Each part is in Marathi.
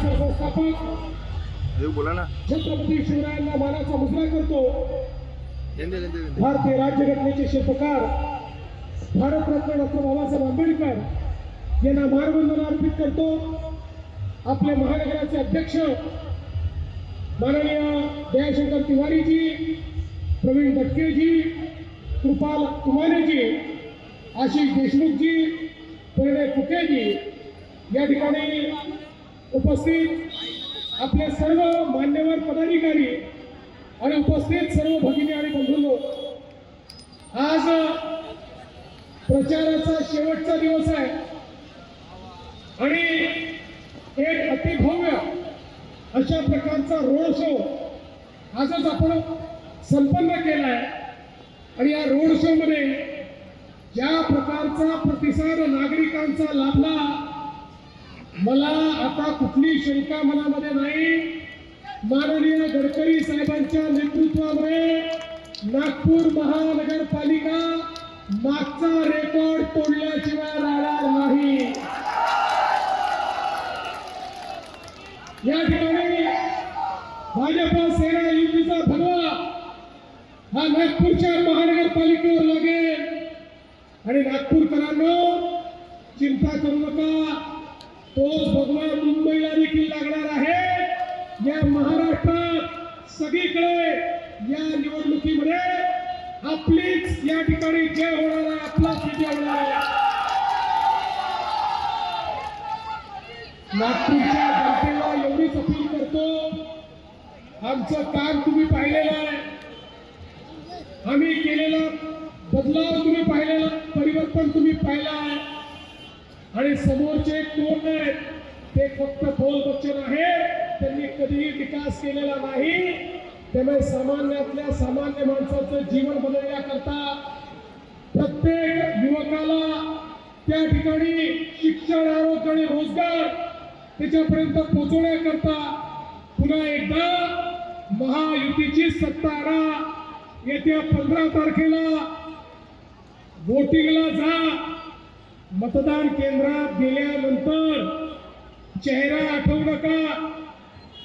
महाराष्ट्र संस्थापक बोला ना छत्रपती शिवरायांना मानाचा मुजरा करतो। देंदे भारतीय राज्यघटनेचे शिल्पकार भारतरत्न डॉक्टर बाबासाहेब आंबेडकर यांना मानवंदना अर्पित करतो। आपले महानगराचे अध्यक्ष माननीय दयाशंकर तिवारी जी, प्रवीण भटके जी, कृपाल तुमाने जी, आशिष देशमुख जी, परिणय फुके जी या ठिकाणी उपस्थित आपले सर्व मान्यवर पदाधिकारी आणि उपस्थित सर्व भगिनी आणि बंधूंनो, आज प्रचाराचा शेवटचा दिवस आहे आणि एक अतिभव्य अशा प्रकारचा रोड शो आजच आपण संपन्न केला आहे। आणि या रोड शो मध्ये ज्या प्रकारचा प्रतिसाद नागरिकांचा लाभला, मला आता कुठली शंका मनामध्ये नाही। माननीय गडकरी साहेबांच्या नेतृत्वामध्ये नागपूर महानगरपालिका मागचा रेकॉर्ड तोडल्याशिवाय राहणार नाही। या ठिकाणी भाजपा सेना युतीचा भगवा हा नागपूरच्या महानगरपालिकेवर लागेल। आणि नागपूरकरांनो, चिंता करू नका, तोच भगवा मुंबईला देखील लागणार आहे। या महाराष्ट्रात सगळीकडे या निवडणुकीमध्ये आपलीच या ठिकाणी जय होणार आहे, आपलाच विजय होणार आहे। नागपूरच्या जनतेला एवढीच अपील करतो, आमचं काम तुम्ही पाहिलेलं आहे, आम्ही केलेला बदलाव तुम्ही पाहिलेला, परिवर्तन तुम्ही पाहिलं आहे। आणि समोरचे कोण आहेत ते फक्त बोलबच्चन आहे, त्यांनी कधीही विकास केलेला नाही। त्यामुळे सामान्यातल्या सामान्य माणसाचं जीवन बदलण्याकरता प्रत्येक युवकाला त्या ठिकाणी शिक्षण, आरोग्य आणि रोजगार त्याच्यापर्यंत पोहोचवण्याकरता पुन्हा एकदा महायुतीची सत्ता आणा। येत्या 15 तारखेला वोटिंगला जा। मतदान केंद्रात गेल्यानंतर चेहरा आठवू नका,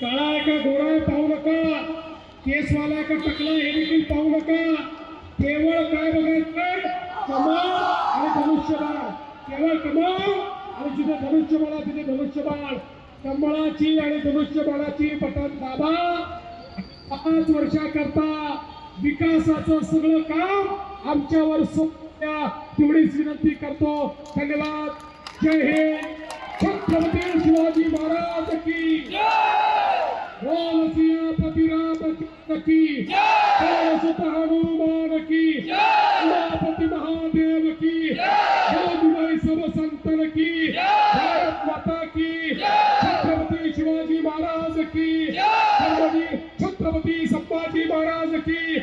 काळा आहे का गोरा आहे पाहू नका, केसवाला आहे का टकला हे देखील पाहू नका। केवळ काय बघायचं, कमाल आणि धनुष्यबाण, केवळ कमाल आणि जिथे धनुष्यबाण तिथे धनुष्यबाण, कमळाची आणि धनुष्यबाणाची बटन दाबा। 5 वर्षाकरता विकासाचं सगळं काम आमच्यावर सोपवल्या तेवढीच विनंती करतो। धन्यवाद। जय हिंद। छत्रपती शिवाजी महाराज की बोल सियापति रामचंद्र की जय, सुत हनुमान की उमापति महादेव की जय, जुलाई सब संतन की, भारत माता की, छत्रपती शिवाजी महाराज की, छत्रपती संभाजी महाराज की।